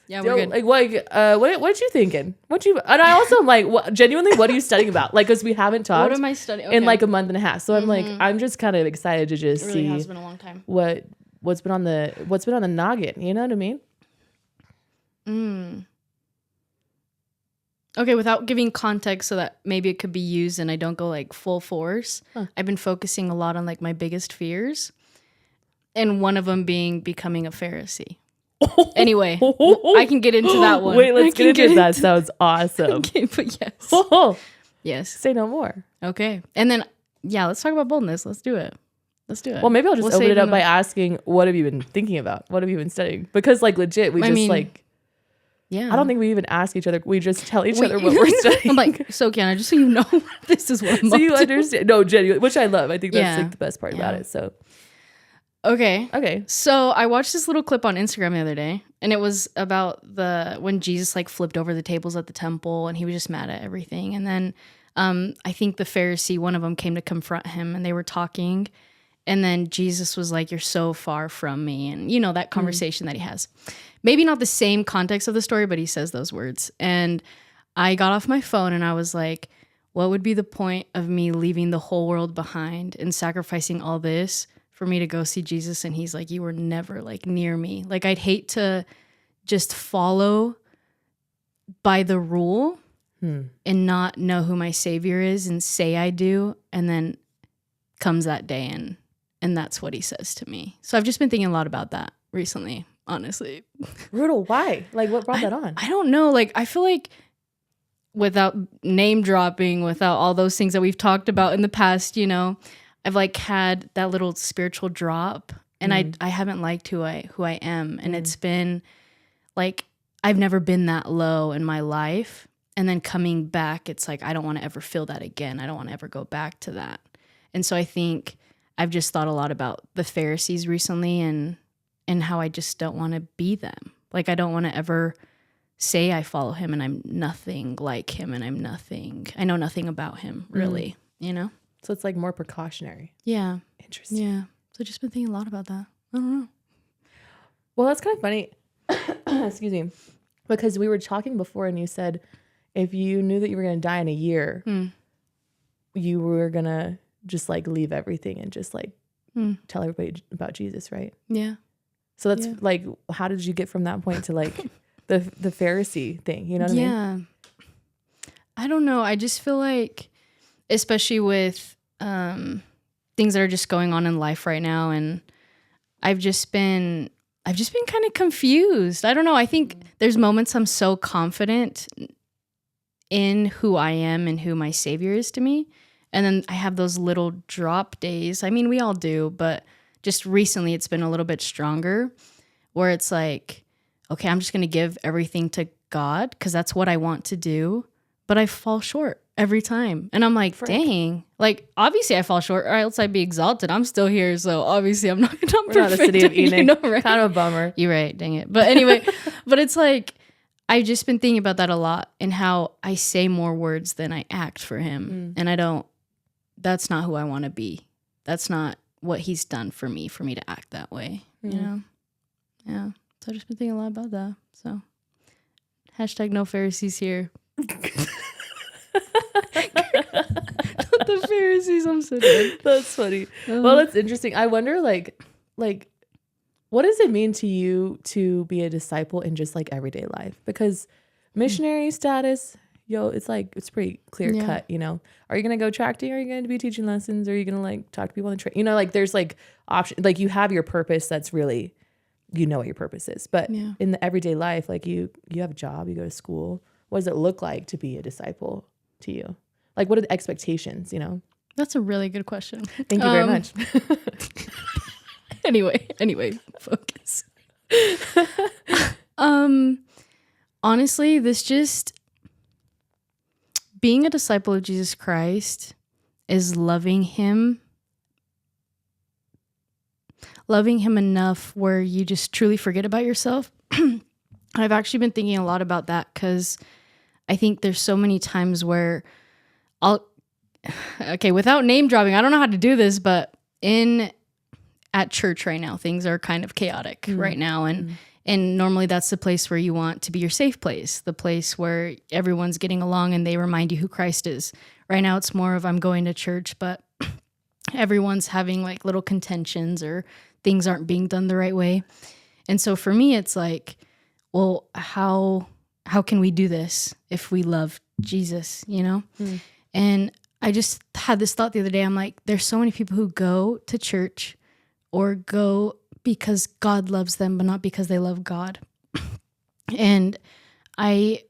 Yeah, we're good. What you thinking? And I also am like, genuinely, what are you studying about? Like, because we haven't talked. What am I studying? In like a month and a half. So I'm like, I'm just kind of excited to just It really see has been a long time. what's been on the noggin. You know what I mean? Okay, without giving context so that maybe it could be used and I don't go like full force. I've been focusing a lot on like my biggest fears. And one of them being becoming a Pharisee. Anyway, I can get into that one. Wait, let's get into that. Sounds awesome. Okay, but yes. Yes. Say no more. Okay. And then, let's talk about boldness. Let's do it. Well, maybe I'll just open it up by asking, what have you been thinking about? What have you been studying? Because like legit, I don't think we even ask each other. We just tell each other what we're studying. I'm like, so Kiana, just so you know, this is what I'm so you understand. No, genuinely, which I love. I think that's like the best part about it. So. Okay. So I watched this little clip on Instagram the other day, and it was about when Jesus like flipped over the tables at the temple, and he was just mad at everything. And then I think the Pharisee, one of them, came to confront him, and they were talking. And then Jesus was like, "You're so far from me," and you know that conversation that he has. Maybe not the same context of the story, but he says those words. And I got off my phone, and I was like, "What would be the point of me leaving the whole world behind and sacrificing all this for me to go see Jesus?" And he's like, "You were never like near me." Like, I'd hate to just follow by the rule and not know who my Savior is and say I do. And then comes that day and that's what he says to me. So I've just been thinking a lot about that recently, honestly. Brutal. Why? Like, what brought that on? I don't know. Like, I feel like without name dropping, without all those things that we've talked about in the past, you know, I've like had that little spiritual drop, and I haven't liked who I am. And it's been like, I've never been that low in my life. And then coming back, it's like, I don't want to ever feel that again. I don't want to ever go back to that. And so I think I've just thought a lot about the Pharisees recently and how I just don't want to be them. Like, I don't want to ever say I follow him and I'm nothing like him and I know nothing about him, really, you know? So it's like more precautionary. Yeah. Interesting. Yeah. So I've just been thinking a lot about that. I don't know. Well, that's kind of funny. Excuse me. Because we were talking before and you said if you knew that you were going to die in a year, you were going to just like leave everything and just like tell everybody about Jesus, right? Yeah. So that's like, how did you get from that point to like the Pharisee thing? You know what I mean? Yeah. I don't know. I just feel like, especially with things that are just going on in life right now, and I've just been kind of confused. I don't know. I think there's moments I'm so confident in who I am and who my Savior is to me. And then I have those little drop days. I mean, we all do, but just recently it's been a little bit stronger where it's like, okay, I'm just going to give everything to God because that's what I want to do. But I fall short every time. And I'm like, dang, like, obviously I fall short or else I'd be exalted. I'm still here. So obviously I'm not perfect. We're not a city of Enoch. You know, right? Kind of a bummer. You're right. Dang it. But anyway, but it's like, I've just been thinking about that a lot and how I say more words than I act for him. And that's not who I want to be. That's not what he's done for me to act that way. You know? Yeah. So I've just been thinking a lot about that. So hashtag no Pharisees here. The Pharisees, I'm so dead. That's funny. Well, that's interesting. I wonder, like, what does it mean to you to be a disciple in just like everyday life? Because missionary status, it's like, it's pretty clear cut, you know? Are you going to go tracting? Are you going to be teaching lessons? Are you going to like talk to people on the train? You know, like there's like option, like you have your purpose. That's really, you know what your purpose is. But in the everyday life, like you have a job, you go to school. What does it look like to be a disciple to you? Like, what are the expectations, you know? That's a really good question. Thank you very much. Anyway, focus. Honestly, being a disciple of Jesus Christ is loving him enough where you just truly forget about yourself. I've actually been thinking a lot about that because I think there's so many times where without name dropping, I don't know how to do this, but at church right now, things are kind of chaotic right now. And And normally that's the place where you want to be your safe place, the place where everyone's getting along and they remind you who Christ is. Right now it's more of I'm going to church, but everyone's having like little contentions or things aren't being done the right way. And so for me, it's like, well, how can we do this if we love Jesus, you know? And I just had this thought the other day. I'm like, there's so many people who go to church or go because God loves them, but not because they love God. And I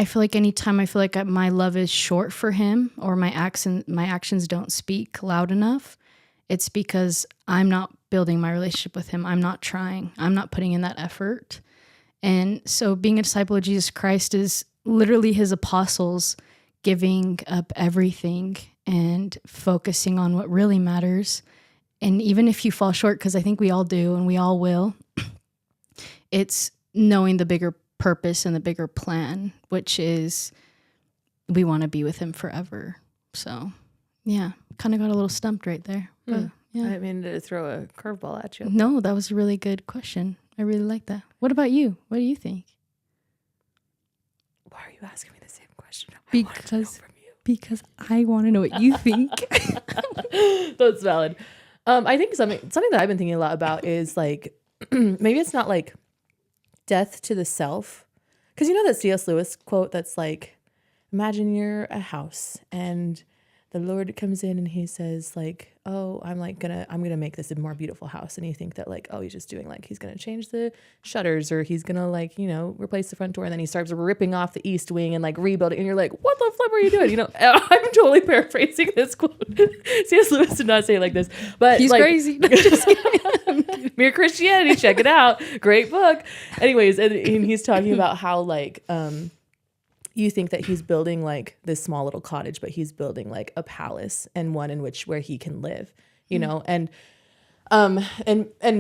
feel like anytime I feel like my love is short for him or my actions don't speak loud enough, it's because I'm not building my relationship with him. I'm not trying. I'm not putting in that effort. And so being a disciple of Jesus Christ is literally his apostles giving up everything and focusing on what really matters. And even if you fall short, because I think we all do and we all will, it's knowing the bigger purpose and the bigger plan, which is we want to be with him forever. So, yeah, kind of got a little stumped right there. But, yeah. I mean, to throw a curveball at you. No, that was a really good question. I really like that. What about you? What do you think? Why are you asking me the same question? Because I want to know what you think. That's valid. I think something that I've been thinking a lot about is like, maybe it's not like death to the self. Because you know that C.S. Lewis quote that's like, imagine you're a house and the Lord comes in and he says like, oh, I'm gonna make this a more beautiful house. And you think that like, oh, he's just doing like, he's gonna change the shutters or he's gonna like, you know, replace the front door. And then he starts ripping off the east wing and like rebuild it. And you're like, what the flip are you doing? You know, I'm totally paraphrasing this quote. C.S. Lewis did not say it like this, but he's like, crazy. Mere Christianity, check it out. Great book. Anyways, and he's talking about how like, you think that he's building like this small little cottage, but he's building like a palace and one in which where he can live, you know? And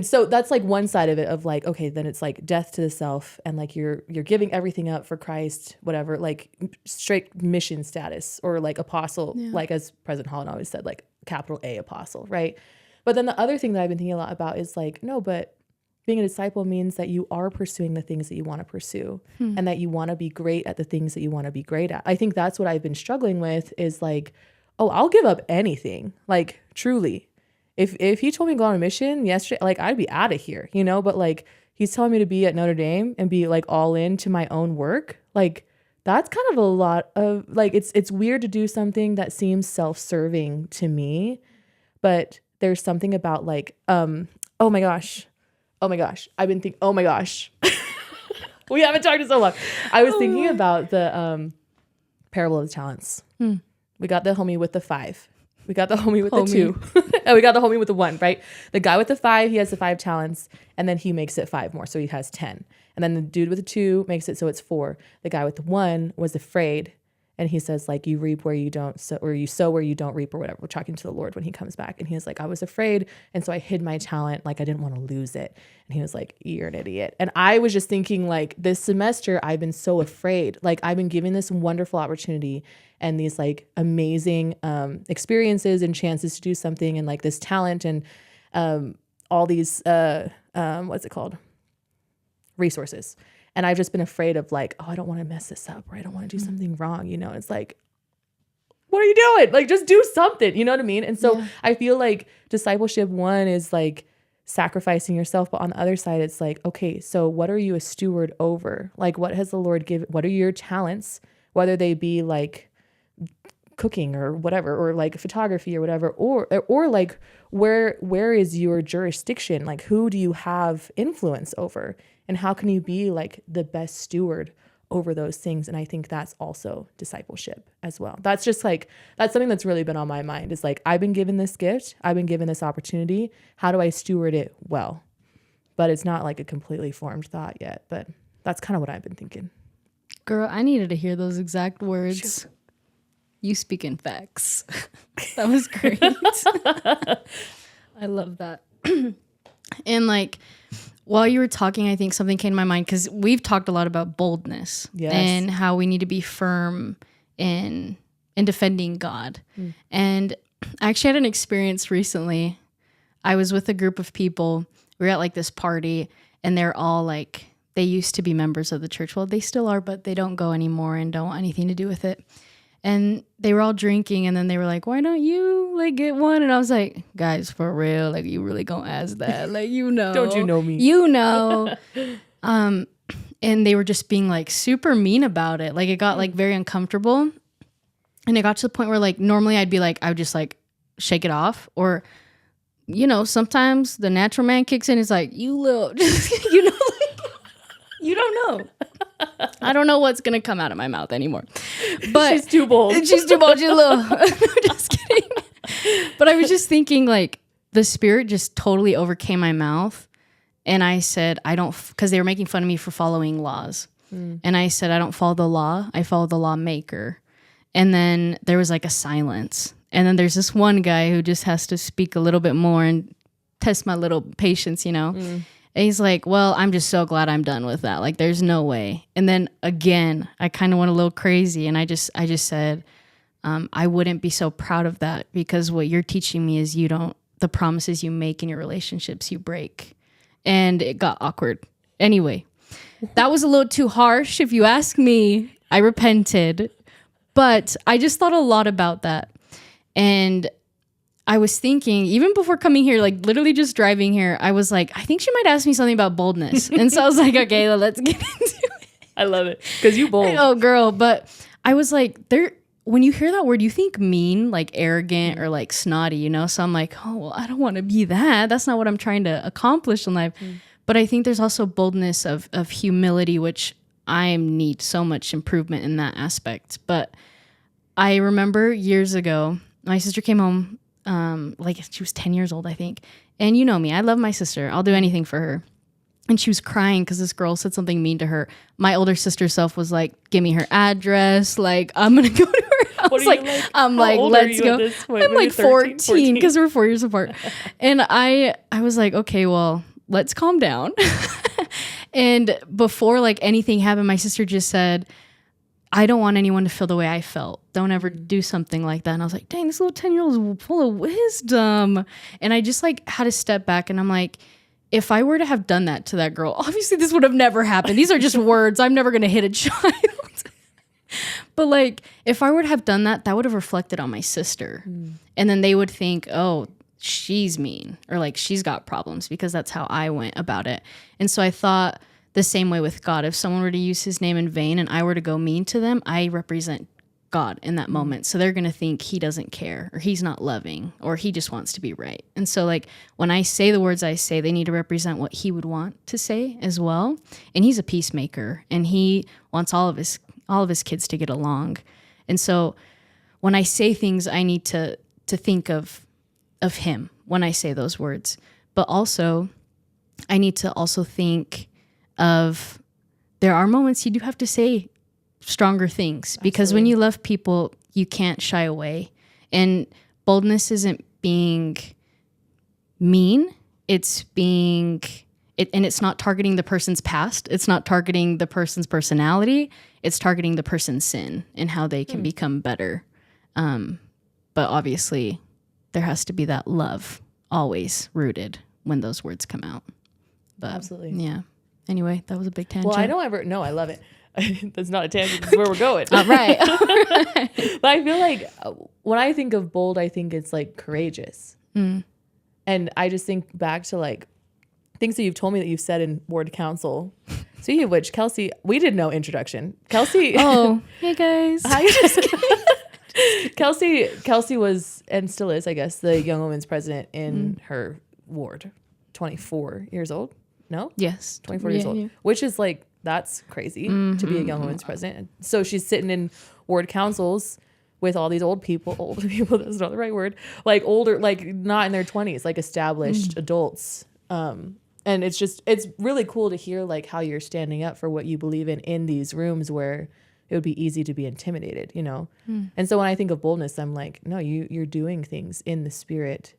so that's like one side of it of like, okay, then it's like death to the self and like you're giving everything up for Christ, whatever, like straight mission status or like apostle, like as President Holland always said, like capital A apostle, right? But then the other thing that I've been thinking a lot about is like, no, but being a disciple means that you are pursuing the things that you want to pursue and that you want to be great at the things that you want to be great at. I think that's what I've been struggling with is like, oh, I'll give up anything. Like truly, if he told me to go on a mission yesterday, like I'd be out of here, you know, but like he's telling me to be at Notre Dame and be like all into my own work. Like that's kind of a lot of like, it's weird to do something that seems self-serving to me, but there's something about like, oh my gosh, I've been thinking, oh my gosh, we haven't talked in so long. I was thinking about the parable of the talents. We got the homie with the 5. We got the homie with the 2. And we got the homie with the 1, right? The guy with the 5, he has the 5 talents and then he makes it 5 more. So he has 10. And then the dude with the 2 makes it so it's 4. The guy with the 1 was afraid. And he says, like, you reap where you don't sow, or you sow where you don't reap, or whatever. We're talking to the Lord when he comes back. And he was like, I was afraid. And so I hid my talent. Like, I didn't want to lose it. And he was like, you're an idiot. And I was just thinking, like, this semester, I've been so afraid. Like, I've been given this wonderful opportunity and these, like, amazing experiences and chances to do something and, like, this talent and all these, what's it called? Resources. And I've just been afraid of like, oh, I don't want to mess this up or I don't want to do something wrong. You know, it's like, what are you doing? Like, just do something. You know what I mean? And so I feel like discipleship 1 is like sacrificing yourself. But on the other side, it's like, okay, so what are you a steward over? Like, what has the Lord given? What are your talents, whether they be like cooking or whatever, or like photography or whatever, or like where is your jurisdiction? Like, who do you have influence over? And how can you be like the best steward over those things? And I think that's also discipleship as well. That's just like, that's something that's really been on my mind is like, I've been given this gift. I've been given this opportunity. How do I steward it well? But it's not like a completely formed thought yet, but that's kind of what I've been thinking. Girl, I needed to hear those exact words. Shoot. You speak in facts. That was great. I love that. And like, while you were talking, I think something came to my mind because we've talked a lot about boldness and how we need to be firm in defending God. And I actually had an experience recently. I was with a group of people. We were at like this party and they're all like they used to be members of the church. Well, they still are, but they don't go anymore and don't want anything to do with it. And they were all drinking, and then they were like, why don't you like get one? And I was like, guys, for real, like, you really gonna ask that? Like, you know. Don't you know me? You know. And they were just being like super mean about it. Like, it got like very uncomfortable. And it got to the point where like normally I would just like shake it off, or, you know, sometimes the natural man kicks in. Is like, you little, you know, like, you don't know. I don't know what's gonna come out of my mouth anymore. But she's too bold. She's too bold. She's a little. Just kidding. But I was just thinking, like, the Spirit just totally overcame my mouth, and I said, I don't, because they were making fun of me for following laws, and I said, I don't follow the law. I follow the lawmaker. And then there was like a silence, and then there's this one guy who just has to speak a little bit more and test my little patience, you know. And he's like, well, I'm just so glad I'm done with that. Like, there's no way. And then again, I kind of went a little crazy. And I just said, I wouldn't be so proud of that, because what you're teaching me is the promises you make in your relationships, you break. And it got awkward. Anyway, that was a little too harsh. If you ask me, I repented. But I just thought a lot about that. And I was thinking, even before coming here, like literally just driving here, I was like, I think she might ask me something about boldness. And so I was like, okay, well, let's get into it. I love it. Because you bold. Oh, girl. But I was like, when you hear that word, you think mean, like arrogant or like snotty, you know? So I'm like, oh, well, I don't want to be that. That's not what I'm trying to accomplish in life. But I think there's also boldness of humility, which I need so much improvement in that aspect. But I remember years ago, my sister came home, like she was 10 years old, I think. And you know me, I love my sister. I'll do anything for her. And she was crying because this girl said something mean to her. My older sister self was like, give me her address. Like, I'm going to go to her house. I'm like, let's go. I'm like 14 because we're 4 years apart. And I was like, okay, well, let's calm down. And before like anything happened, my sister just said, I don't want anyone to feel the way I felt. Don't ever do something like that. And I was like, dang, this little 10-year-old is full of wisdom. And I just like had to step back, and I'm like, if I were to have done that to that girl, obviously this would have never happened. These are just words. I'm never going to hit a child. But like, if I were to have done that, that would have reflected on my sister. And then they would think, oh, she's mean, or like she's got problems, because that's how I went about it. And so I thought the same way with God. If someone were to use his name in vain and I were to go mean to them, I represent God in that moment. So they're going to think he doesn't care, or he's not loving, or he just wants to be right. And so like when I say the words I say, they need to represent what he would want to say as well. And he's a peacemaker, and he wants all of his kids to get along. And so when I say things, I need to think of him when I say those words. But also I need to also think of, there are moments you do have to say stronger things. Absolutely. Because when you love people, you can't shy away. And boldness isn't being mean. It's being, and it's not targeting the person's past. It's not targeting the person's personality. It's targeting the person's sin and how they can become better. But obviously there has to be that love always rooted when those words come out. But absolutely. Yeah. Anyway, that was a big tangent. Well, I love it. That's not a tangent. That's where we're going. All right. But I feel like when I think of bold, I think it's like courageous. And I just think back to like things that you've told me that you've said in ward council. Speaking of which, Kelsie, we did no introduction. Kelsie. Oh, hey guys. Hi. Kelsie was, and still is, I guess, the young women's president in her ward. 24 years old. No? Yes. 24 years old. Yeah. Which is like, that's crazy to be a young women's president. So she's sitting in ward councils with all these old people, that's not the right word, like older, like not in their 20s, like established adults. And it's really cool to hear like how you're standing up for what you believe in these rooms where it would be easy to be intimidated, you know? And so when I think of boldness, I'm like, no, you're doing things in the spirit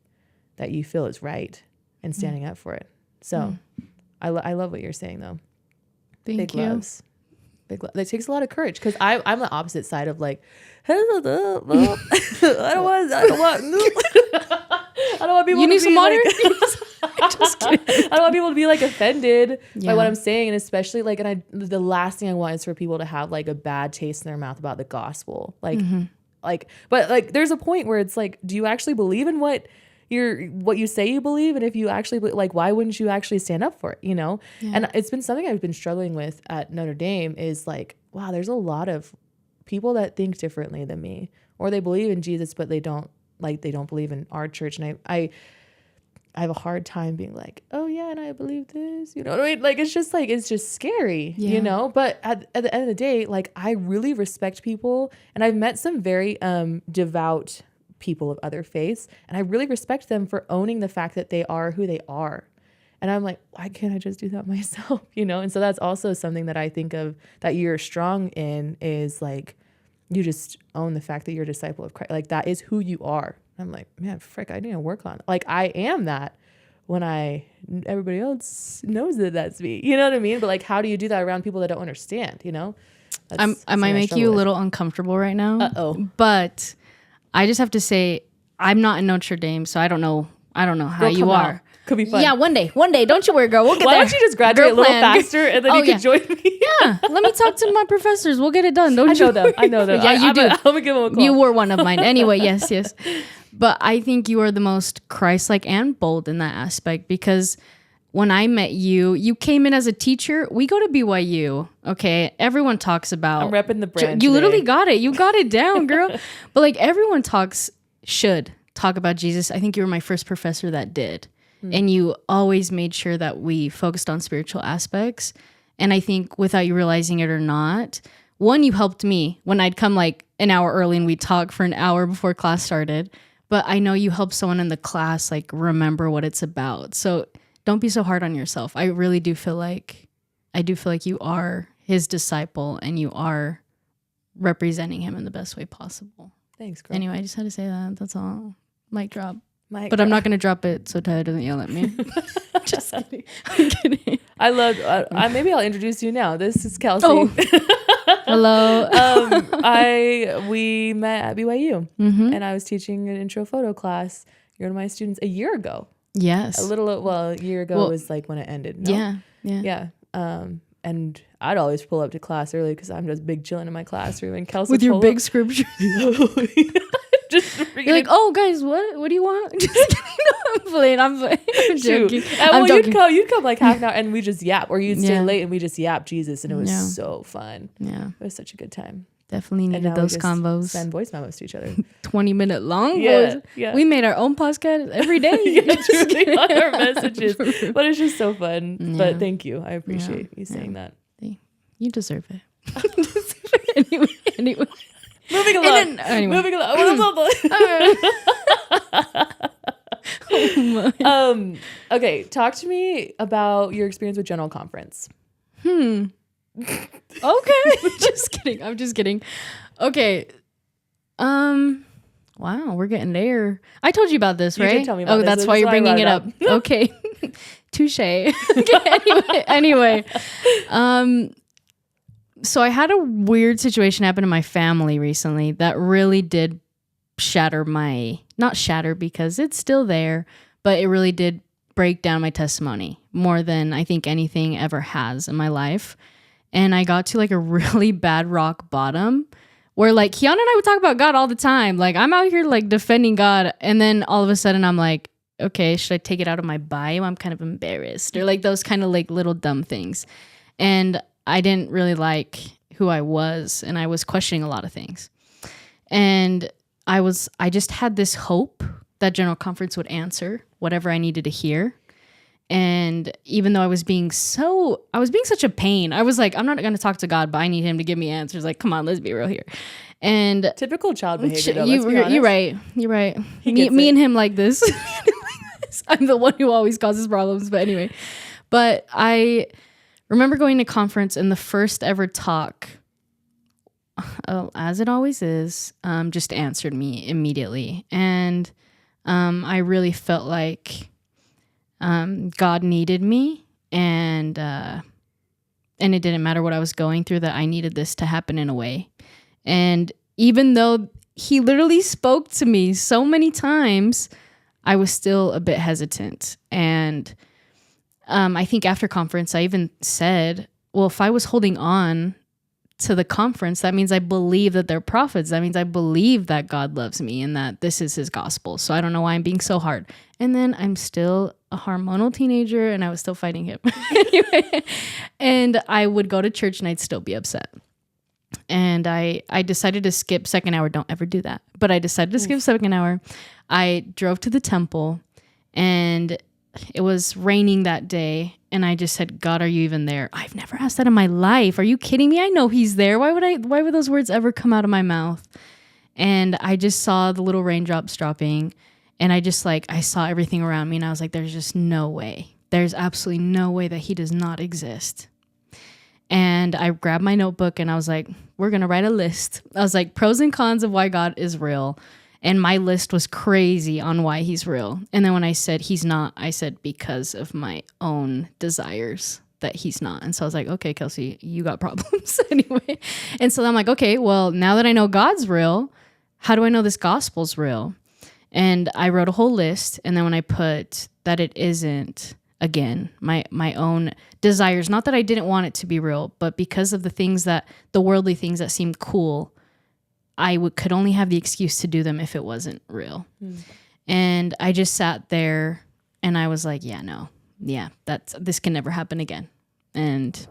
that you feel is right and standing up for it. So I love what you're saying though. Thank you. Loves. That takes a lot of courage, because I'm the opposite side of like, I don't want. don't want people you to need be some water? like, Just kidding. I don't want people to be like offended Yeah. by what I'm saying, and especially like, the last thing I want is for people to have like a bad taste in their mouth about the gospel. Like, but like, there's a point where it's like, do you actually believe in what you say you believe? And if you actually like, why wouldn't you actually stand up for it? You know? Yeah. And it's been something I've been struggling with at Notre Dame is like, wow, there's a lot of people that think differently than me, or they believe in Jesus, but they don't believe in our church. And I have a hard time being like, oh yeah, and I believe this, you know what I mean? Like, it's just scary, Yeah. you know? But at the end of the day, like, I really respect people, and I've met some very devout people of other faiths, and I really respect them for owning the fact that they are who they are. And I'm like, why can't I just do that myself? You know? And so that's also something that I think of that you're strong in, is like, you just own the fact that you're a disciple of Christ. Like, that is who you are. I'm like, man, frick, I need to work on it. Like, I am that when everybody else knows that that's me. You know what I mean? But like, how do you do that around people that don't understand, you know? I might make you a little uncomfortable right now. Uh-oh. But I just have to say, I'm not in Notre Dame, so I don't know how you are. Out. Could be fun. Yeah, one day. Don't you worry, girl. We'll get Why there. don't you just graduate a little faster, and then you can join me? Yeah, let me talk to my professors. We'll get it done. I know them. Yeah, you do. I'm gonna give them a call. You were one of mine. Anyway, yes. But I think you are the most Christ-like and bold in that aspect, because when I met you, you came in as a teacher. We go to BYU. Okay. Everyone talks about. I'm repping the brand. You literally got it. You got it down, girl. But like, everyone should talk about Jesus. I think you were my first professor that did. And you always made sure that we focused on spiritual aspects. And I think without you realizing it or not, one, you helped me when I'd come like an hour early and we'd talk for an hour before class started. But I know you helped someone in the class like remember what it's about. So don't be so hard on yourself. I really do feel like you are his disciple, and you are representing him in the best way possible. Thanks, girl. Anyway, I just had to say that. That's all. Mic drop. But I'm not going to drop it so Tyler doesn't yell at me. Just kidding. I'm kidding. I love, maybe I'll introduce you now. This is Kelsie. Oh. Hello. We met at BYU, and I was teaching an intro photo class. You're one of my students a year ago. Yes. A year ago was like when it ended. No? Yeah. And I'd always pull up to class early because I'm just big chilling in my classroom, and Kelsie with your big scriptures. Just you're like, oh guys, what do you want? Just kidding. No, I'm playing. I'm joking. And you'd come like half an hour, and we just yap, or you'd stay late and we just yap Jesus, and it was so fun. Yeah, it was such a good time. Definitely needed those combos. Send voice memos to each other. 20-minute long voice. Yeah. We made our own podcast every day. Truly on our messages. But it's just so fun. Yeah. But thank you. I appreciate you saying that. You deserve it. Anyway. Moving along. Oh my. Okay, talk to me about your experience with General Conference. Okay. I'm just kidding. Okay. Wow, we're getting there. I told you about this, right? You did tell me about this. That's why you're bringing it up. Okay. Touche. Anyway. So I had a weird situation happen in my family recently that really did not shatter because it's still there, but it really did break down my testimony more than I think anything ever has in my life. And I got to like a really bad rock bottom where like Kiana and I would talk about God all the time. Like, I'm out here like defending God, and then all of a sudden I'm like, okay, should I take it out of my bio? I'm kind of embarrassed, or like those kind of like little dumb things. And I didn't really like who I was, and I was questioning a lot of things. And I just had this hope that General Conference would answer whatever I needed to hear. And even though I was being such a pain, I was like, I'm not going to talk to God, but I need him to give me answers. Like, come on, let's be real here. And typical child behavior, though, you're right. Me and him like this. I'm the one who always causes problems. But anyway, but I remember going to conference, and the first ever talk, as it always is, just answered me immediately. And I really felt like God needed me, and it didn't matter what I was going through, that I needed this to happen in a way. And even though he literally spoke to me so many times, I was still a bit hesitant. And I think after conference, I even said, well, if I was holding on to the conference, that means I believe that they're prophets. That means I believe that God loves me and that this is his gospel. So I don't know why I'm being so hard. And then I'm still a hormonal teenager and I was still fighting him. Anyway, and I would go to church and I'd still be upset. And I decided to skip second hour. Don't ever do that. But I decided to skip second hour. I drove to the temple and it was raining that day. And I just said, God, are you even there? I've never asked that in my life. Are you kidding me? I know he's there. Why would those words ever come out of my mouth? And I just saw the little raindrops dropping. And I saw everything around me. And I was like, there's just no way. There's absolutely no way that he does not exist. And I grabbed my notebook and I was like, we're going to write a list. I was like, pros and cons of why God is real. And my list was crazy on why he's real. And then when I said he's not, I said because of my own desires that he's not. And so I was like, okay, Kelsie, you got problems anyway. And so I'm like, okay, well, now that I know God's real, how do I know this gospel's real? And I wrote a whole list. And then when I put that it isn't, again, my own desires, not that I didn't want it to be real, but because of the worldly things that seemed cool, I could only have the excuse to do them if it wasn't real. And I just sat there and I was like, this can never happen again. And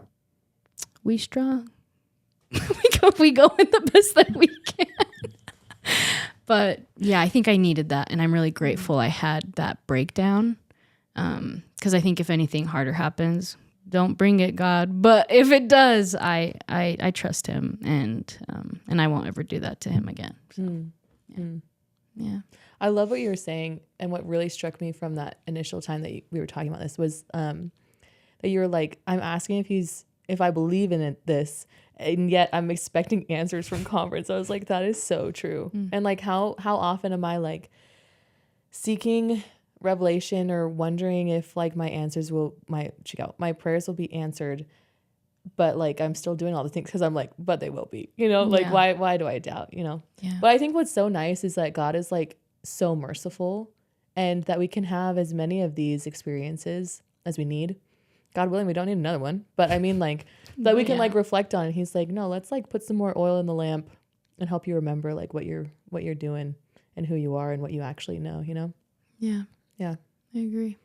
we strong. we go with the best that we can. But yeah, I think I needed that. And I'm really grateful I had that breakdown. Because I think if anything harder happens, don't bring it, God. But if it does, I trust him, and I won't ever do that to him again. So, yeah. I love what you were saying, and what really struck me from that initial time that we were talking about this was that you were like, I'm asking if I believe in this, and yet I'm expecting answers from conference. I was like, that is so true. And like, how often am I like seeking revelation or wondering if like my prayers will be answered, but like I'm still doing all the things because I'm like, but they will be, like why do I doubt, Yeah. But I think what's so nice is that God is like so merciful, and that we can have as many of these experiences as we need. God willing, we don't need another one, but I mean like that we can like reflect on. He's like, no, let's like put some more oil in the lamp and help you remember like what you're doing and who you are and what you actually know, Yeah. Yeah. I agree.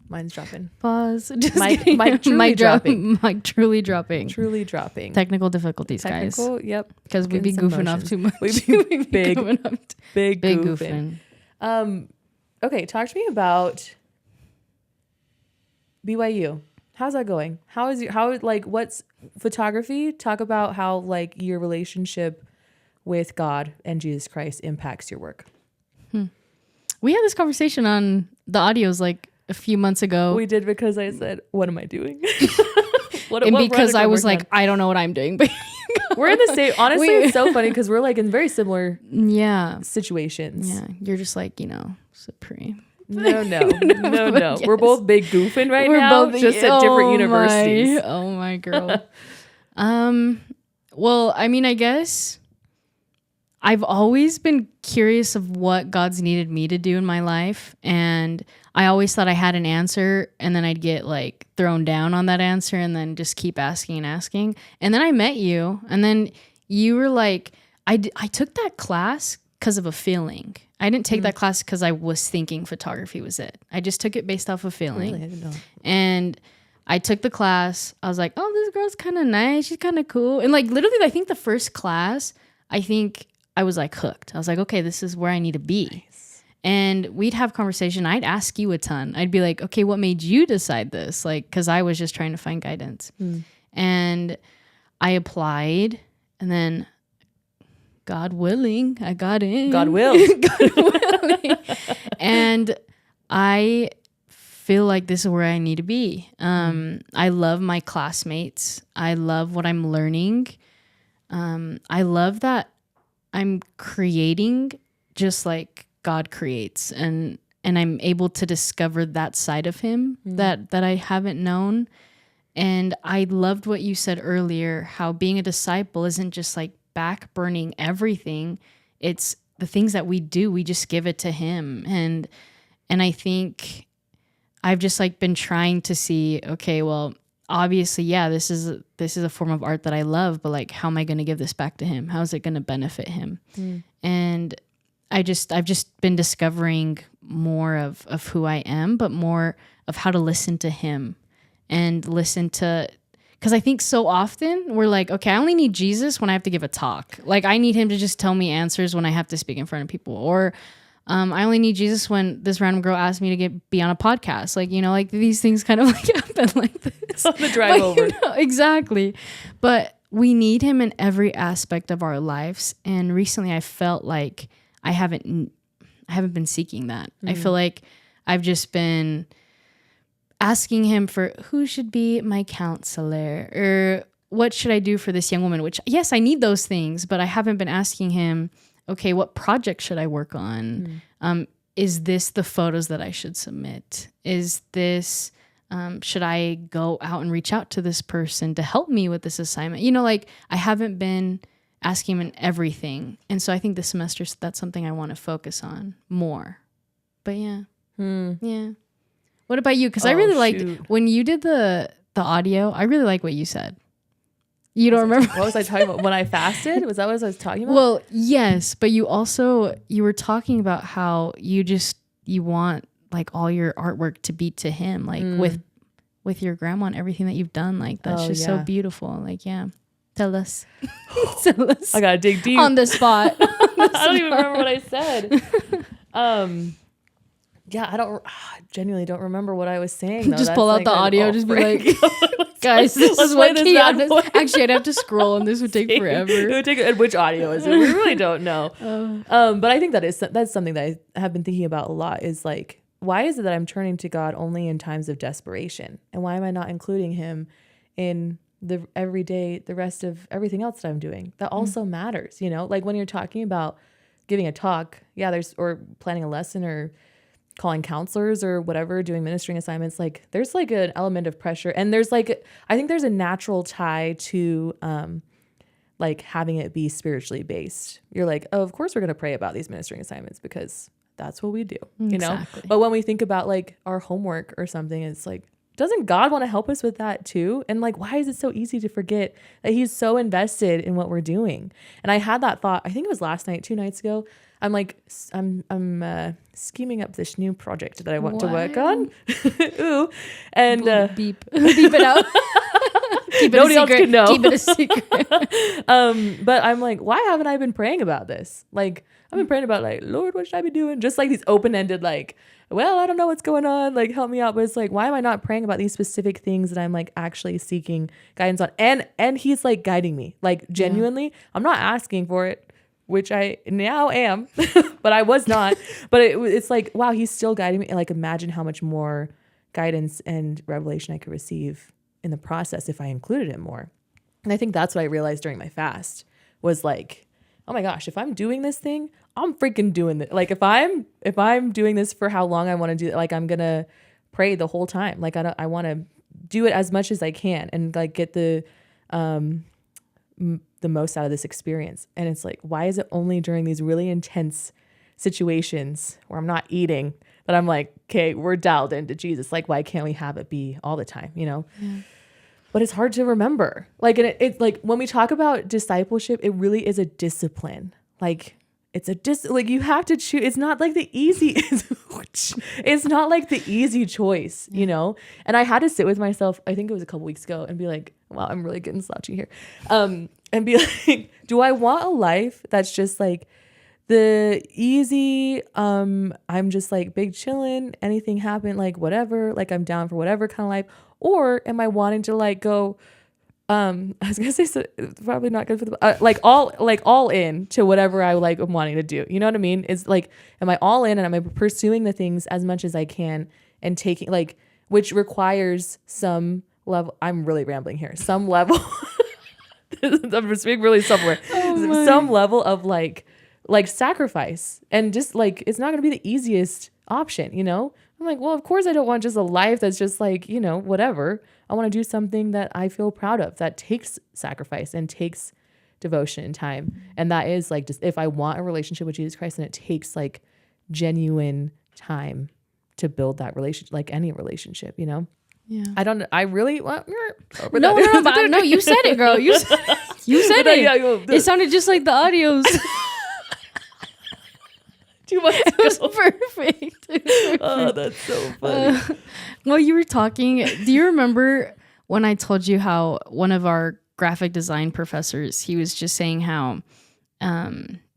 Mine's dropping. Pause. Mic truly dropping. Mic truly dropping. Truly dropping. Technical difficulties, guys. Yep. Because we be goofing off too much. We be big goofing. Okay, talk to me about BYU. How's that going? What's photography? Talk about how like your relationship with God and Jesus Christ impacts your work. We had this conversation on the audios like a few months ago. We did, because I said, what am I doing? Because I was like, I don't know what I'm doing. But we're in the same, honestly, it's so funny because we're like in very similar situations. Yeah. You're just like, supreme. No. Yes. We're both big goofing now, just at different universities. My girl. Well, I mean, I guess I've always been curious of what God's needed me to do in my life. And I always thought I had an answer, and then I'd get like thrown down on that answer and then just keep asking and asking. And then I met you, and then you were like, I took that class because of a feeling. I didn't take that class because I was thinking photography was it. I just took it based off of feeling. Really? I didn't know. And I took the class. I was like, oh, this girl's kind of nice. She's kind of cool. And like literally, I think the first class, I was like hooked. I was like, okay, this is where I need to be. Nice. And we'd have conversation. I'd ask you a ton. I'd be like, okay, what made you decide this? Like, because I was just trying to find guidance. And I applied, and then God willing, I got in. God will. God willing. And I feel like this is where I need to be. I love my classmates. I love what I'm learning. I love that I'm creating just like God creates, and I'm able to discover that side of him that I haven't known. And I loved what you said earlier, how being a disciple isn't just like back burning everything. It's the things that we do, we just give it to him. And I think I've just like been trying to see, okay, well, obviously, yeah, this is a form of art that I love, but like, how am I going to give this back to him? How is it going to benefit him? And I've just been discovering more of who I am, but more of how to listen to him and listen to, because I think so often we're like, okay, I only need Jesus when I have to give a talk. Like, I need him to just tell me answers when I have to speak in front of people. Or I only need Jesus when this random girl asked me to be on a podcast. Like, like these things kind of like happen like this. On the drive over. Exactly. But we need him in every aspect of our lives. And recently I felt like I haven't been seeking that. I feel like I've just been asking him for who should be my counselor or what should I do for this young woman, which yes, I need those things, but I haven't been asking him, okay, what project should I work on? Is this the photos that I should submit? Is this, should I go out and reach out to this person to help me with this assignment? Like I haven't been asking him in everything. And so I think this semester, that's something I want to focus on more. But yeah. Yeah. What about you? Because I really liked when you did the audio, I really like what you said. You don't remember? What was I talking about? When I fasted? Was that what I was talking about? Well, yes, but you were talking about how you want like all your artwork to be to him, like with your grandma and everything that you've done. Like that's just so beautiful. Like, yeah. Tell us. Tell us. I gotta dig deep. On the spot. I don't even remember what I said. Yeah, I genuinely don't remember what I was saying. Though. Just pull out the audio. Just be like, guys, this is what Kiana. Actually, I'd have to scroll, and this would take forever. It would take. And which audio is it? We really don't know. But I think that's something that I have been thinking about a lot. Is like, why is it that I'm turning to God only in times of desperation, and why am I not including Him in the everyday, the rest of everything else that I'm doing? That also matters. Like when you're talking about giving a talk, or planning a lesson, or calling counselors or whatever, doing ministering assignments, like there's like an element of pressure, and there's like, I think there's a natural tie to like having it be spiritually based. You're like, oh, of course we're going to pray about these ministering assignments because that's what we do, Exactly. But when we think about like our homework or something, it's like, doesn't God want to help us with that too? And like, why is it so easy to forget that He's so invested in what we're doing? And I had that thought, I think it was last night, 2 nights ago. I'm like, I'm scheming up this new project that I want to work on. Ooh. And beep it out. Keep it nobody a secret. else can know. Keep it a secret. But I'm like, why haven't I been praying about this? Like, I've been praying about like, Lord, what should I be doing? Just like these open-ended, like, well, I don't know what's going on. Like, help me out. But it's like, why am I not praying about these specific things that I'm like actually seeking guidance on? And He's like guiding me, like genuinely. I'm not asking for it, which I now am, but I was not. But it's like, wow, He's still guiding me. And like, imagine how much more guidance and revelation I could receive in the process if I included Him more. And I think that's what I realized during my fast was like, oh my gosh, if I'm doing this thing, I'm freaking doing it. Like if I'm doing this for how long I want to do it, like I'm gonna pray the whole time. Like I want to do it as much as I can and like get the most out of this experience. And it's like, why is it only during these really intense situations where I'm not eating that I'm like, okay, we're dialed into Jesus. Like, why can't we have it be all the time, Yeah. But it's hard to remember. Like, and it's like when we talk about discipleship, it really is a discipline. Like, it's like you have to choose. It's not like the easy. It's not like the easy choice, And I had to sit with myself. I think it was a couple weeks ago, and be like, "Wow, I'm really getting slouchy here," and be like, "Do I want a life that's just like the easy? I'm just like big chillin'. Anything happen, like whatever. Like I'm down for whatever kind of life." Or am I wanting to like go, I was going to say, so, probably not good for the, like all in to whatever I like am wanting to do. You know what I mean? It's like, am I all in and am I pursuing the things as much as I can and taking like, which requires some level, I'm really rambling here, some level, I'm speaking really somewhere, some level of like sacrifice and just like, it's not going to be the easiest option, I'm like, well, of course I don't want just a life that's just like, whatever. I want to do something that I feel proud of, that takes sacrifice and takes devotion and time. And that is like, just if I want a relationship with Jesus Christ, then it takes like genuine time to build that relationship, like any relationship, you know? Yeah. I really want. No, you said it, girl. You said it. It sounded just like the audios. It was perfect. Oh, that's so funny. While you were talking, do you remember when I told you how one of our graphic design professors, he was just saying how,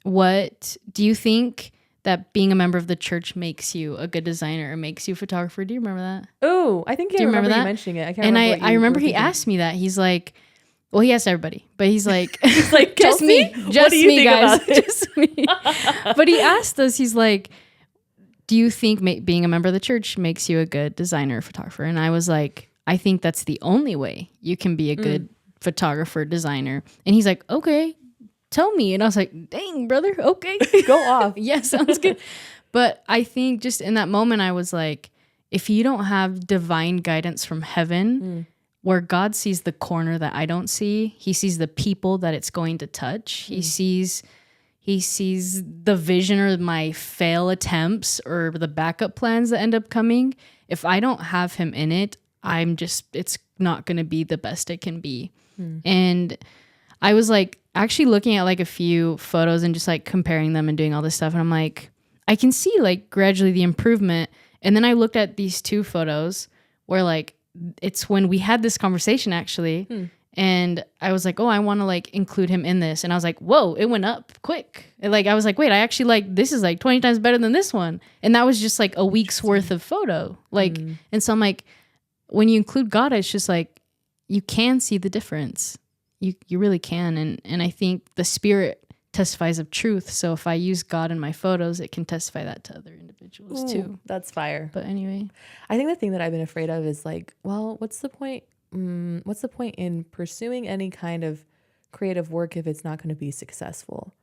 what do you think that being a member of the church makes you a good designer or makes you a photographer? Do you remember that? Oh, I think I remember that? You mentioning it. I can't remember. And I remember he asked me that. He's like, well, he asked everybody, but he's like, just me, guys, just me. But he asked us, he's like, do you think being a member of the church makes you a good designer or photographer? And I was like, I think that's the only way you can be a good photographer, designer. And he's like, okay, tell me. And I was like, dang, brother, okay. Go off. Yeah, sounds good. But I think just in that moment, I was like, if you don't have divine guidance from heaven, where God sees the corner that I don't see, he sees the people that it's going to touch. He sees the vision or my fail attempts or the backup plans that end up coming. If I don't have him in it, it's not going to be the best it can be. And I was like actually looking at like a few photos and just like comparing them and doing all this stuff. And I'm like, I can see like gradually the improvement. And then I looked at these two photos where like, it's when we had this conversation actually. And I was like, oh, I want to like include him in this. And I was like, whoa, it went up quick. And like, I was like, wait, I actually like, this is like 20 times better than this one. And that was just like a week's worth of photo. Like, and so I'm like, when you include God, it's just like, you can see the difference. You really can. And I think the Spirit testifies of truth. So if I use God in my photos, it can testify that to other individuals too. That's fire. But anyway, I think the thing that I've been afraid of is like, well, what's the point? What's the point in pursuing any kind of creative work if it's not going to be successful?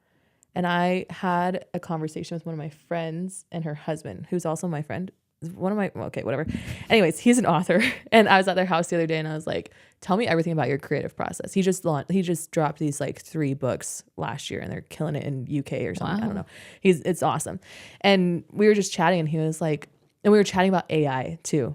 And I had a conversation with one of my friends and her husband, who's also my friend. Okay, whatever. Anyways, he's an author, and I was at their house the other day, and I was like, "Tell me everything about your creative process." He just dropped these like 3 books last year, and they're killing it in UK or something. Wow. I don't know. It's awesome. And we were just chatting, and he was like, and we were chatting about AI too.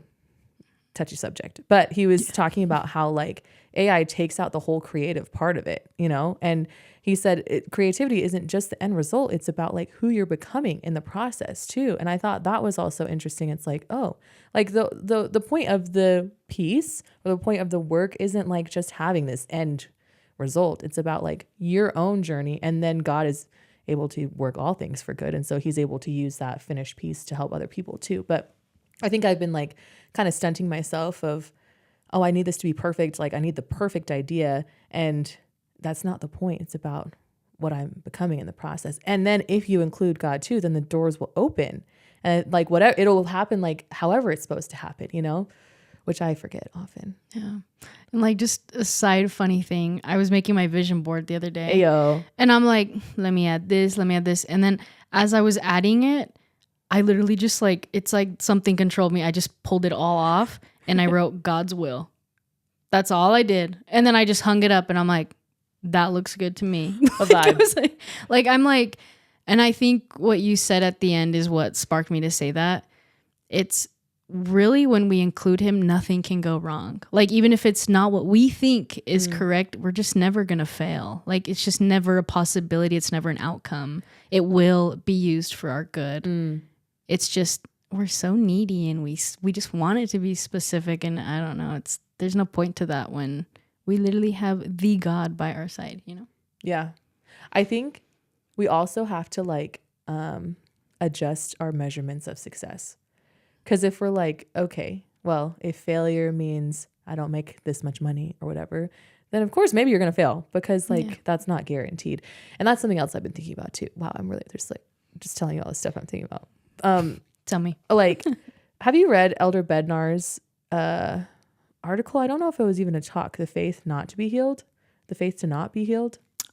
Touchy subject, but he was talking about how like AI takes out the whole creative part of it, you know? And he said creativity isn't just the end result. It's about like who you're becoming in the process too. And I thought that was also interesting. It's like, oh, like the point of the piece or the point of the work isn't like just having this end result. It's about like your own journey. And then God is able to work all things for good. And so he's able to use that finished piece to help other people too. But I think I've been like kind of stunting myself of, oh, I need this to be perfect. Like I need the perfect idea. And that's not the point. It's about what I'm becoming in the process. And then if you include God too, then the doors will open and like whatever, it'll happen like however it's supposed to happen, you know, which I forget often. Yeah. And like just a side funny thing, I was making my vision board the other day. Ayo. And I'm like, let me add this. And then as I was adding it, I literally just like, it's like something controlled me. I just pulled it all off and I wrote God's will. That's all I did. And then I just hung it up and I'm like, that looks good to me. A vibe. I'm like, and I think what you said at the end is what sparked me to say that. It's really when we include him, nothing can go wrong. Like even if it's not what we think is correct, we're just never going to fail. Like it's just never a possibility. It's never an outcome. It will be used for our good. It's just, we're so needy and we just want it to be specific. And I don't know, there's no point to that when we literally have the God by our side, you know? Yeah. I think we also have to like adjust our measurements of success. Because if we're like, okay, well, if failure means I don't make this much money or whatever, then of course maybe you're going to fail because like that's not guaranteed. And that's something else I've been thinking about too. Wow, I'm really just telling you all the stuff I'm thinking about. Tell me. Like, have you read Elder Bednar's article? I don't know if it was even a talk, The Faith to Not Be Healed.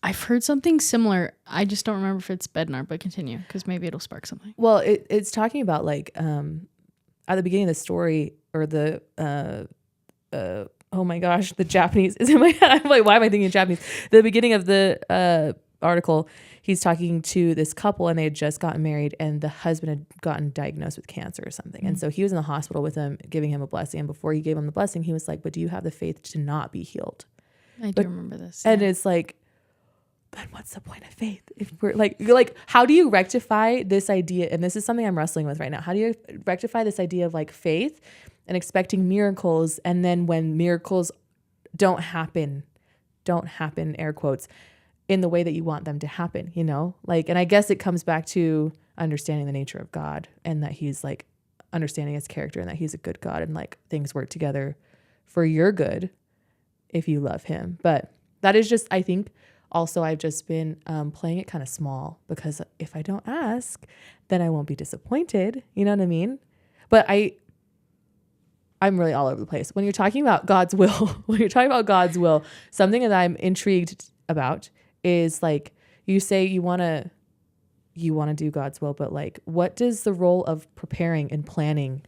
I've heard something similar. I just don't remember if it's Bednar, but continue because maybe it'll spark something. Well, it's talking about like at the beginning of the story or the oh my gosh, the Japanese is in my head. I'm like, why am I thinking Japanese? The beginning of the article, he's talking to this couple and they had just gotten married and the husband had gotten diagnosed with cancer or something. Mm-hmm. And so he was in the hospital with him, giving him a blessing. And before he gave him the blessing, he was like, but do you have the faith to not be healed? I do remember this. And it's like, but what's the point of faith? If we're like, how do you rectify this idea? And this is something I'm wrestling with right now. How do you rectify this idea of like faith and expecting miracles? And then when miracles don't happen, air quotes, in the way that you want them to happen, you know? Like, and I guess it comes back to understanding the nature of God and that he's like understanding his character and that he's a good God and like things work together for your good if you love him. But that is just, I think also I've just been playing it kind of small because if I don't ask, then I won't be disappointed. You know what I mean? But I'm really all over the place. When you're talking about God's will, something that I'm intrigued about is like, you say you want to do God's will, but like, what does the role of preparing and planning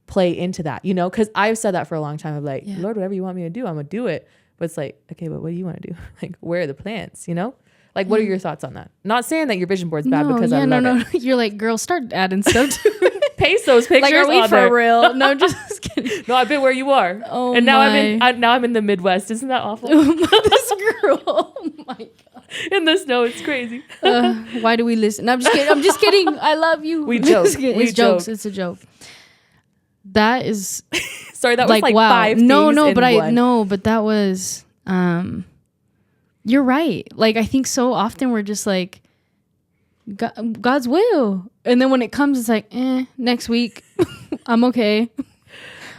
play into that? You know, because I've said that for a long time of like, Lord, whatever you want me to do, I'm going to do it. But it's like, okay, but what do you want to do? Like, where are the plans, you know? Like, what are your thoughts on that? Not saying that your vision board's bad because I love it. You're like, girl, start adding stuff to it. Paste those pictures. Like, are we for real? No, just kidding. No, I've been where you are. Oh, and now I'm in the Midwest. Isn't that awful? This girl. Oh my God. In the snow, it's crazy. Why do we listen? No, I'm just kidding. I love you. We joke. It's jokes. It's a joke. That is. Sorry, that was like wow. 5 things but that was. You're right. Like, I think so often we're just like, God's will. And then when it comes, it's like, next week, I'm okay.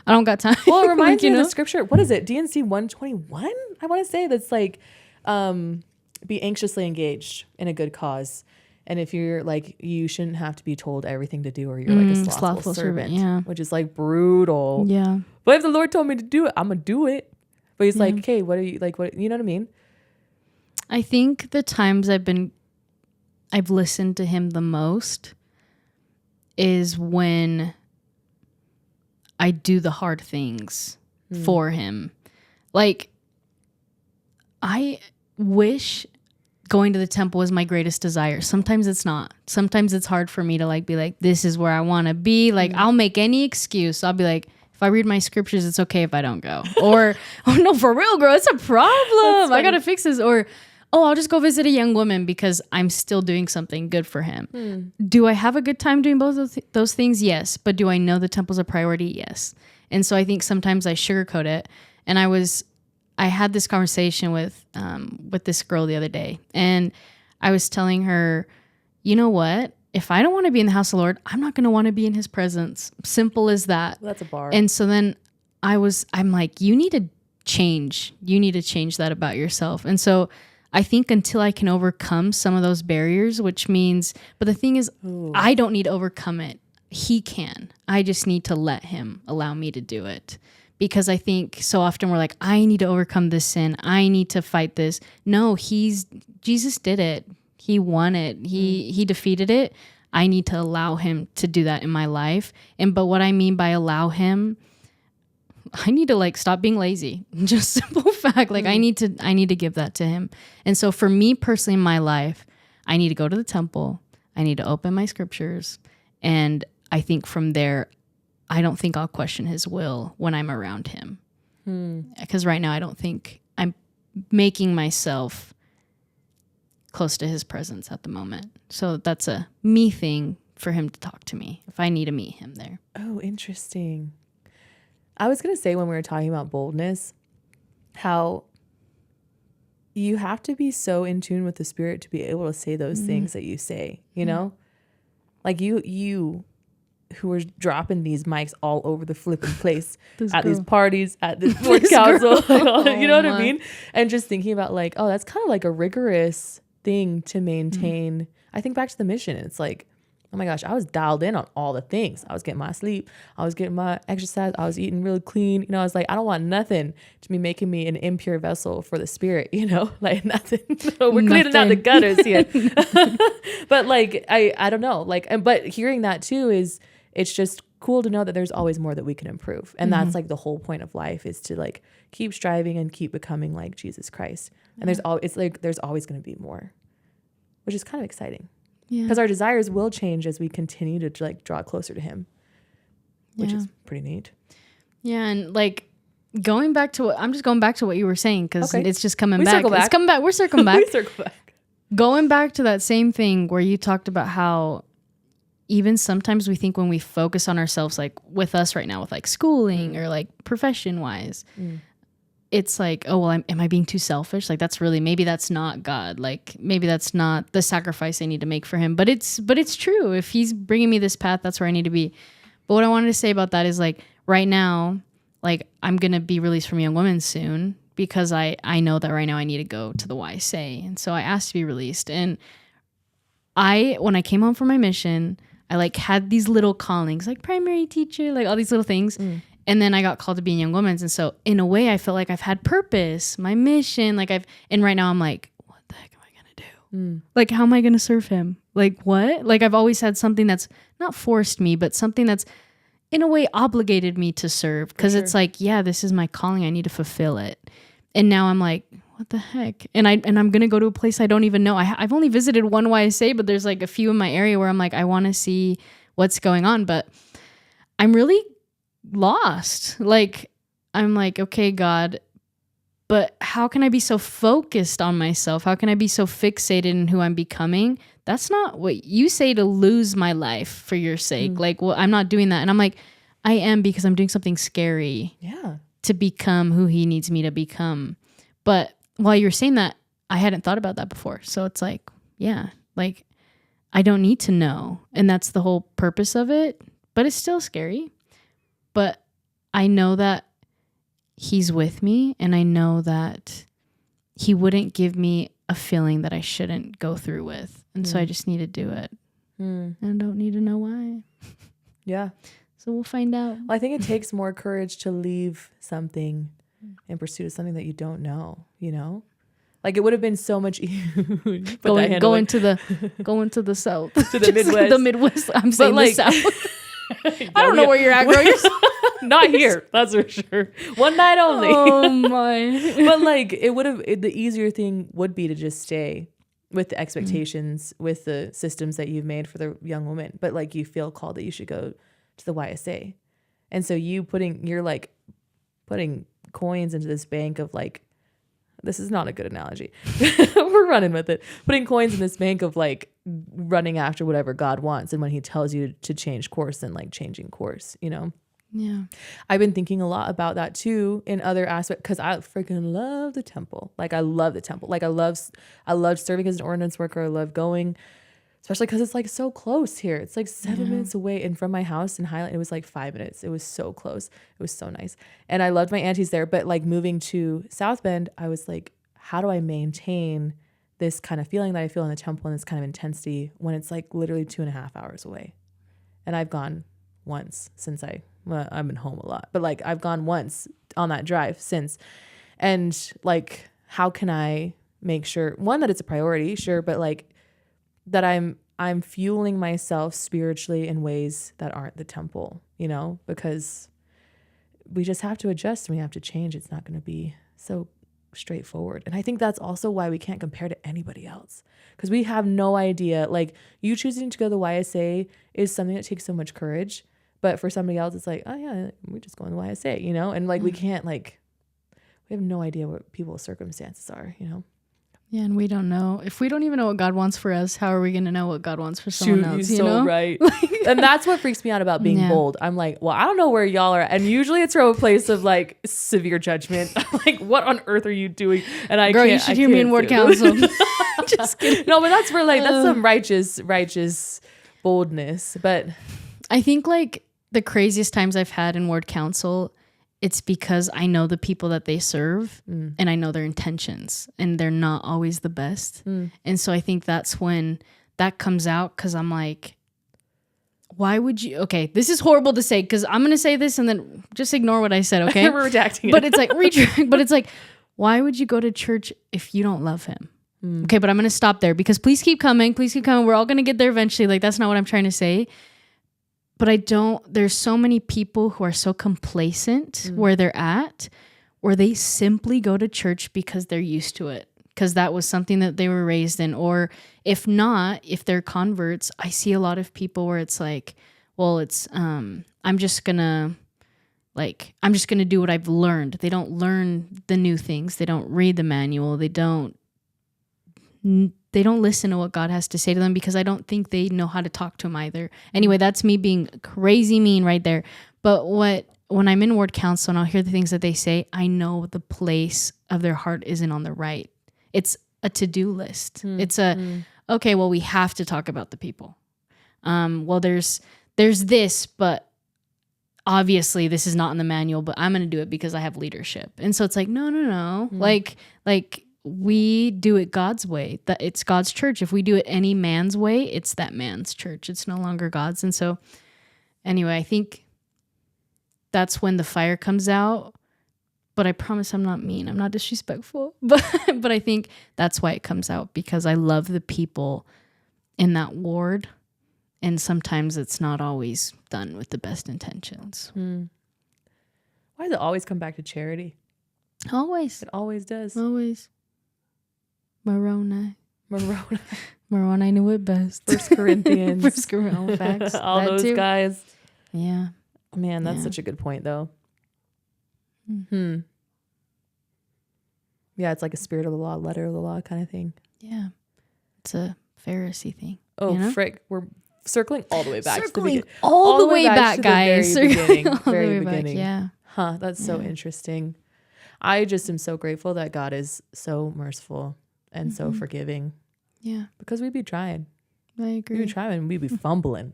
I don't got time. Well, it reminds me of the scripture. What is it? DNC 121? I want to say that's like, be anxiously engaged in a good cause. And if you're like, you shouldn't have to be told everything to do or you're like a slothful servant, which is like brutal. Yeah. But if the Lord told me to do it, I'm going to do it. But he's like, okay, what are you like? What, you know what I mean? I think the times I've listened to him the most is when I do the hard things for him. Like, I wish going to the temple was my greatest desire. Sometimes it's not. Sometimes it's hard for me to like be like, this is where I want to be. Like, I'll make any excuse. I'll be like, if I read my scriptures, it's okay if I don't go. Or, oh no, for real, girl, it's a problem. I got to fix this. Or, oh, I'll just go visit a young woman because I'm still doing something good for him. Do I have a good time doing both of those things? Yes. But do I know the temple's a priority? Yes. And so I think sometimes I sugarcoat it. And I had this conversation with this girl the other day. And I was telling her, you know what? If I don't want to be in the house of the Lord, I'm not going to want to be in his presence. Simple as that. Well, that's a bar. And so then I'm like, you need to change. You need to change that about yourself. And so I think until I can overcome some of those barriers, which means, but the thing is, I don't need to overcome it. He can. I just need to let him allow me to do it. Because I think so often we're like, I need to overcome this sin. I need to fight this. No, Jesus did it. He won it. He defeated it. I need to allow him to do that in my life. But what I mean by allow him, I need to like stop being lazy. Just simple fact. Like I need to give that to him. And so for me personally in my life, I need to go to the temple. I need to open my scriptures. And I think from there, I don't think I'll question his will when I'm around him. Because right now I don't think I'm making myself close to his presence at the moment. So that's a me thing for him to talk to me if I need to meet him there. Oh, interesting. I was going to say when we were talking about boldness, how you have to be so in tune with the Spirit to be able to say those things that you say, you know? Like you who are dropping these mics all over the flipping place these parties, at this board council, you know what I mean? And just thinking about like, oh, that's kind of like a rigorous thing to maintain. I think back to the mission. It's like, oh my gosh, I was dialed in on all the things. I was getting my sleep. I was getting my exercise. I was eating really clean. You know, I was like, I don't want nothing to be making me an impure vessel for the Spirit, you know, like nothing. We're cleaning out the gutters here. But like, I don't know. Like, but hearing that too it's just cool to know that there's always more that we can improve. And that's like the whole point of life, is to like keep striving and keep becoming like Jesus Christ. And there's always going to be more, which is kind of exciting. Yeah. Because our desires will change as we continue to like draw closer to him, which is pretty neat. Yeah. And like going back to what you were saying, because it's just coming back. It's coming back. We're circling back. We circle back. Going back to that same thing where you talked about how even sometimes we think when we focus on ourselves, like with us right now with like schooling or like profession wise, it's like, oh, well, am I being too selfish? Like maybe that's not God. Like maybe that's not the sacrifice I need to make for him. But it's true. If he's bringing me this path, that's where I need to be. But what I wanted to say about that is like right now, like I'm going to be released from Young Women soon because I know that right now I need to go to the YSA. And so I asked to be released. And when I came home from my mission, I like had these little callings, like primary teacher, like all these little things. And then I got called to be in Young Women's. And so in a way I felt like I've had purpose, my mission, and right now I'm like, what the heck am I going to do? Like, how am I going to serve him? Like what? Like I've always had something that's not forced me, but something that's in a way obligated me to serve. Cause it's like, yeah, this is my calling. I need to fulfill it. And now I'm like, what the heck? And I'm going to go to a place I don't even know. I've only visited one YSA, but there's like a few in my area where I'm like, I want to see what's going on, but I'm really lost. Like, I'm like, okay, God, but how can I be so focused on myself? How can I be so fixated in who I'm becoming? That's not what you say, to lose my life for your sake. Like, well, I'm not doing that. And I'm like, I am, because I'm doing something scary to become who he needs me to become. But while you were saying that, I hadn't thought about that before. So it's like, yeah, like I don't need to know. And that's the whole purpose of it. But it's still scary. But I know that he's with me, and I know that he wouldn't give me a feeling that I shouldn't go through with. And so I just need to do it. And I don't need to know why. Yeah. So we'll find out. Well, I think it takes more courage to leave something in pursuit of something that you don't know, you know? Like it would have been so much going to the south. To the Midwest. The Midwest. I'm saying like, the south. I don't know where you're at, girl. Not here, that's for sure. One night only. Oh my. But like the easier thing would be to just stay with the expectations, with the systems that you've made for the young woman. But like you feel called that you should go to the YSA. And so you're putting coins into this bank of like, this is not a good analogy. We're running with it. Putting coins in this bank of like running after whatever God wants. And when he tells you to change course, then like changing course, you know? Yeah. I've been thinking a lot about that too in other aspects, because I freaking love the temple. Like I love the temple. Like I love serving as an ordinance worker. I love going, especially because it's like so close here. It's like 7 minutes away. And from my house in Highland, it was like 5 minutes. It was so close. It was so nice. And I loved my aunties there. But like moving to South Bend, I was like, how do I maintain this kind of feeling that I feel in the temple and this kind of intensity when it's like literally 2.5 hours away? And I've gone once since I've been home a lot, but like I've gone once on that drive since. And like, how can I make sure, one, that it's a priority, sure, but like that I'm fueling myself spiritually in ways that aren't the temple, you know, because we just have to adjust and we have to change. It's not going to be so straightforward. And I think that's also why we can't compare to anybody else, because we have no idea. Like you choosing to go to the YSA is something that takes so much courage. But for somebody else, it's like, oh yeah, we're just going to the YSA, you know? And like, we can't like, we have no idea what people's circumstances are, you know? Yeah, and we don't know. If we don't even know what God wants for us, how are we going to know what God wants for someone else? You're so right. And that's what freaks me out about being bold. I'm like, well, I don't know where y'all are. And usually it's from a place of like severe judgment. I'm like, what on earth are you doing? And I Girl, you should hear me in ward council. Just kidding. No, but that's for like, that's some righteous boldness. But I think like the craziest times I've had in ward council, it's because I know the people that they serve and I know their intentions, and they're not always the best. And so I think that's when that comes out, because I'm like, why would you? Okay, this is horrible to say, because I'm going to say this and then just ignore what I said, okay? We're redacting but it's like, but it's like, why would you go to church if you don't love him? Okay, but I'm going to stop there, because please keep coming. Please keep coming. We're all going to get there eventually. Like, that's not what I'm trying to say. there's so many people who are so complacent where they're at, or they simply go to church because they're used to it, because that was something that they were raised in. Or if not, if they're converts, I see a lot of people where it's like, well, it's, I'm just gonna do what I've learned. They don't learn the new things. They don't read the manual. They don't listen to what God has to say to them, because I don't think they know how to talk to him either. Anyway, that's me being crazy mean right there. But when I'm in ward council and I'll hear the things that they say, I know the place of their heart isn't on the right. It's a to-do list. It's okay, well, we have to talk about the people. Well, there's this, but obviously this is not in the manual, but I'm going to do it because I have leadership. And so it's like, no. Like we do it God's way. That it's God's church. If we do it any man's way, it's that man's church. It's no longer God's. And so anyway, I think that's when the fire comes out. But I promise I'm not mean. I'm not disrespectful. But I think that's why it comes out, because I love the people in that ward. And sometimes it's not always done with the best intentions. Why does it always come back to charity? Always. It always does. Always. Moroni knew it best. 1 Corinthians. Facts. All that those too. guys. Yeah. Man, that's such a good point, though. Yeah, it's like a spirit of the law, letter of the law kind of thing. Yeah. It's a Pharisee thing. Oh, you know? frick. We're circling all the way back. Circling all the way back, guys. Very beginning. Yeah. Huh, that's so interesting. I just am so grateful that God is so merciful and so forgiving. Yeah. Because we'd be trying. I agree. We'd be trying. We'd be fumbling.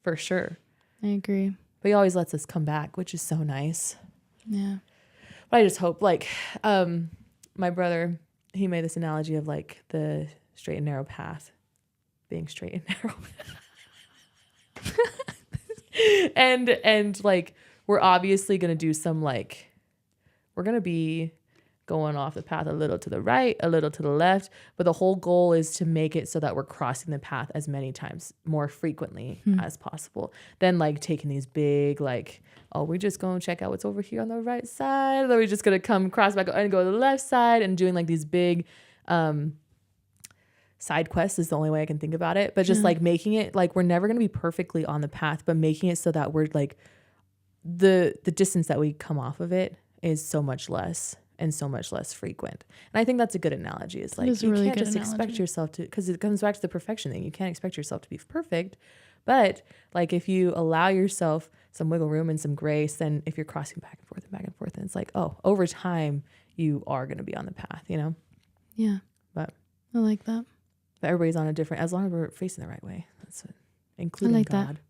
For sure. I agree. But he always lets us come back, which is so nice. Yeah. But I just hope, like, my brother, he made this analogy of, like, the straight and narrow path being straight and narrow. and like, we're obviously going to do some, like, we're going to be going off the path a little to the right, a little to the left. But the whole goal is to make it so that we're crossing the path as many times, more frequently as possible. Then, like, taking these big, like, oh, we're just going to check out what's over here on the right side. Then we're just going to come cross back and go to the left side, and doing, like, these big side quests is the only way I can think about it. But just, like, making it, like, we're never going to be perfectly on the path, but making it so that we're, like, the distance that we come off of it is so much less and so much less frequent. And I think that's a good analogy. It's like, you can't just expect yourself to, because it comes back to the perfection thing. You can't expect yourself to be perfect. But, like, if you allow yourself some wiggle room and some grace, then if you're crossing back and forth, and it's like, oh, over time, you are going to be on the path, you know? Yeah. But I like that. But everybody's on a different, as long as we're facing the right way. That's what, including I like God. That.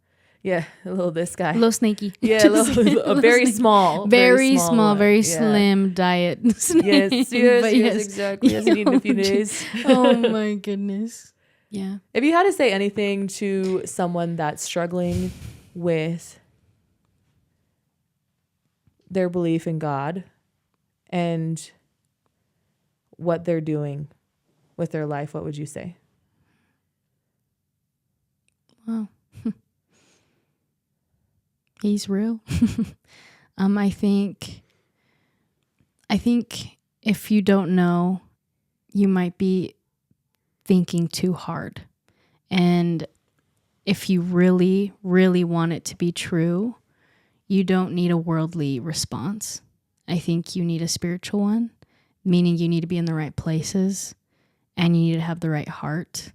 Yeah, a little this guy. A little snaky. Yeah, a very small. Very small, very slim diet snake. Yes, exactly. He hasn't eaten in a few days. Oh my goodness. Yeah. If you had to say anything to someone that's struggling with their belief in God and what they're doing with their life, what would you say? Wow. He's real. I think if you don't know, you might be thinking too hard. And if you really, really want it to be true, you don't need a worldly response. I think you need a spiritual one, meaning you need to be in the right places and you need to have the right heart.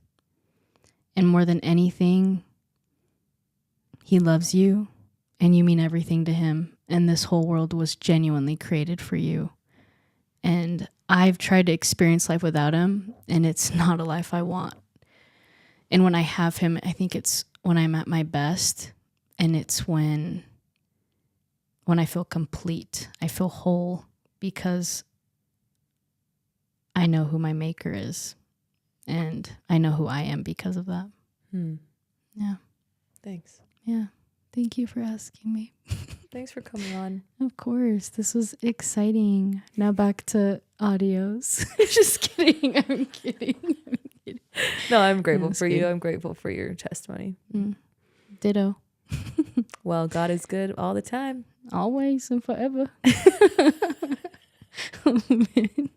And more than anything, he loves you. And you mean everything to him. And this whole world was genuinely created for you. And I've tried to experience life without him, and it's not a life I want. And when I have him, I think it's when I'm at my best, and it's when I feel complete. I feel whole because I know who my maker is, and I know who I am because of that. Yeah. Thanks. Yeah. Thank you for asking me. Thanks for coming on. Of course. This was exciting. Now back to audios. Just kidding. I'm kidding. No, I'm grateful for you. I'm grateful for your testimony. Ditto. Well, God is good all the time. Always and forever. Oh, man.